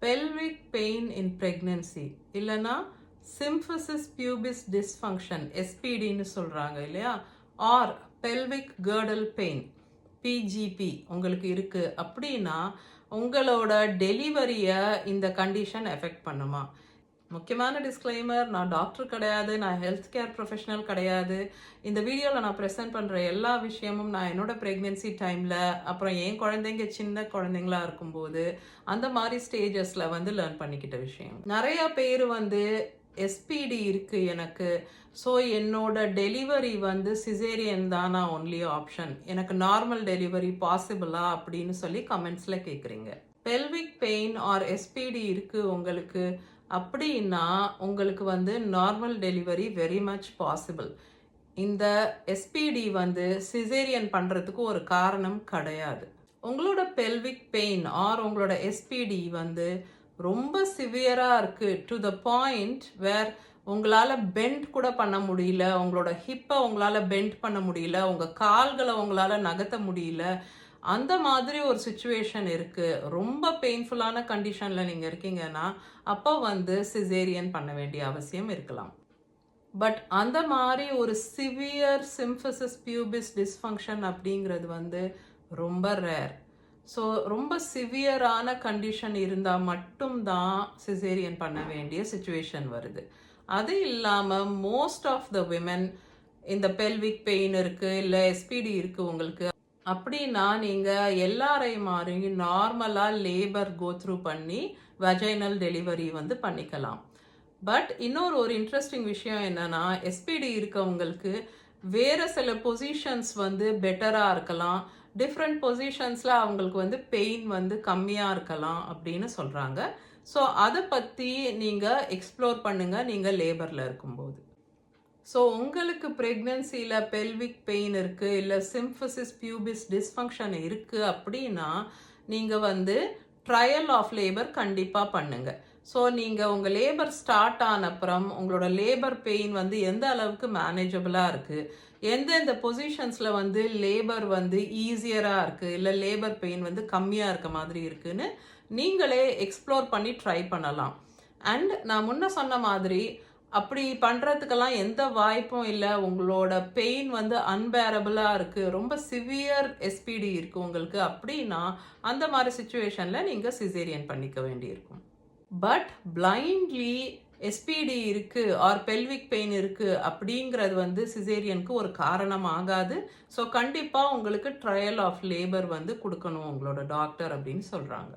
pelvic pain in pregnancy இல்லனா symphysis pubis dysfunction SPD ன்னு சொல்றாங்க இல்லையா, or pelvic girdle pain PGP உங்களுக்கு இருக்கு அப்படின்னா உங்களோட டெலிவரியை இந்த கண்டிஷன் எஃபெக்ட் பண்ணுமா? முக்கியமான டிஸ்க்ளைமர், நான் டாக்டர் கிடையாது, நான் ஹெல்த் கேர் ப்ரொஃபஷனல் கிடையாது. இந்த வீடியோவில் நான் ப்ரெசென்ட் பண்ணுற எல்லா விஷயமும் நான் என்னோட ப்ரெக்னென்சி டைமில், அப்புறம் என் குழந்தைங்க சின்ன குழந்தைங்களா இருக்கும்போது அந்த மாதிரி ஸ்டேஜஸில் வந்து லேர்ன் பண்ணிக்கிட்ட விஷயம். நிறையா பேர் வந்து SPD இருக்குது எனக்கு, ஸோ என்னோட டெலிவரி வந்து சிசேரியன் தானா ஒன்லி ஆப்ஷன், எனக்கு நார்மல் டெலிவரி பாசிபிளா அப்படின்னு சொல்லி கமெண்ட்ஸில் கேட்குறீங்க. பெல்விக் பெயின் ஆர் SPD இருக்குது உங்களுக்கு அப்படின்னா உங்களுக்கு வந்து normal delivery very much possible. இந்த SPD வந்து சிசேரியன் பண்ணுறதுக்கு ஒரு காரணம் கிடையாது. உங்களோட பெல்விக் பெயின் ஆர் உங்களோட SPD வந்து ரொம்ப சிவியராக இருக்குது, டு த பாயிண்ட் வேர் உங்களால் பெண்ட் கூட பண்ண முடியல, உங்களோட ஹிப்பை உங்களால் பெண்ட் பண்ண முடியல, உங்கள் கால்களை உங்களால் நகர்த்த முடியல, அந்த மாதிரி ஒரு சுச்சுவேஷன் இருக்குது, ரொம்ப பெயின்ஃபுல்லான கண்டிஷனில் நீங்கள் இருக்கீங்கன்னா அப்போ வந்து சிசேரியன் பண்ண வேண்டிய அவசியம் இருக்கலாம். பட் அந்த மாதிரி ஒரு சிவியர் சிம்ஃபிசிஸ் பியூபிஸ் டிஸ்ஃபங்க்ஷன் அப்படிங்கிறது வந்து ரொம்ப ரேர். ஸோ ரொம்ப சிவியரான கண்டிஷன் இருந்தால் மட்டும்தான் சிசேரியன் பண்ண வேண்டிய சுச்சுவேஷன் வருது. அது இல்லாமல் மோஸ்ட் ஆஃப் த விமென் இந்த பெல்விக் பெயின் இருக்குது இல்லை SPD இருக்குது உங்களுக்கு அப்படின்னா நீங்கள் எல்லாரையும் மாதிரி நார்மலாக லேபர் கோத்ரூ பண்ணி வஜைனல் டெலிவரி வந்து பண்ணிக்கலாம். பட் இன்னொரு இன்ட்ரெஸ்டிங் விஷயம் என்னன்னா, SPD இருக்கவங்களுக்கு வேறு சில பொசிஷன்ஸ் வந்து பெட்டராக இருக்கலாம், டிஃப்ரெண்ட் பொசிஷன்ஸில் அவங்களுக்கு வந்து பெயின் வந்து கம்மியாக இருக்கலாம் அப்படின்னு சொல்கிறாங்க. ஸோ அதை பற்றி நீங்கள் எக்ஸ்ப்ளோர் பண்ணுங்கள் நீங்கள் லேபரில் இருக்கும்போது. ஸோ உங்களுக்கு ப்ரெக்னென்சியில் பெல்விக் பெயின் இருக்குது இல்லை சிம்ஃபிசிஸ் பியூபிஸ் டிஸ்ஃபங்க்ஷன் இருக்குது அப்படின்னா நீங்கள் வந்து ட்ரையல் ஆஃப் லேபர் கண்டிப்பாக பண்ணுங்கள். ஸோ நீங்கள் உங்கள் லேபர் ஸ்டார்ட் ஆன அப்புறம் உங்களோட லேபர் பெயின் வந்து எந்த அளவுக்கு மேனேஜபிளாக இருக்குது, எந்தெந்த பொசிஷன்ஸில் வந்து லேபர் வந்து ஈஸியராக இருக்குது இல்லை லேபர் பெயின் வந்து கம்மியாக இருக்க மாதிரி இருக்குதுன்னு நீங்களே எக்ஸ்ப்ளோர் பண்ணி ட்ரை பண்ணலாம். அண்ட் நான் முன்ன சொன்ன மாதிரி அப்படி பண்ணுறதுக்கெல்லாம் எந்த வாய்ப்பும் இல்லை, உங்களோட பெயின் வந்து அன்பேரபிளாக இருக்குது, ரொம்ப சிவியர் SPD இருக்குது உங்களுக்கு அப்படின்னா அந்த மாதிரி சுச்சுவேஷனில் நீங்கள் சிசேரியன் பண்ணிக்க வேண்டியிருக்கும். பட் பிளைண்ட்லி SPD இருக்குது ஆர் பெல்விக் பெயின் இருக்குது அப்படிங்கிறது வந்து சிசேரியனுக்கு ஒரு காரணம் ஆகாது. ஸோ கண்டிப்பாக உங்களுக்கு ட்ரையல் ஆஃப் லேபர் வந்து கொடுக்கணும் உங்களோட டாக்டர் அப்படின்னு சொல்கிறாங்க.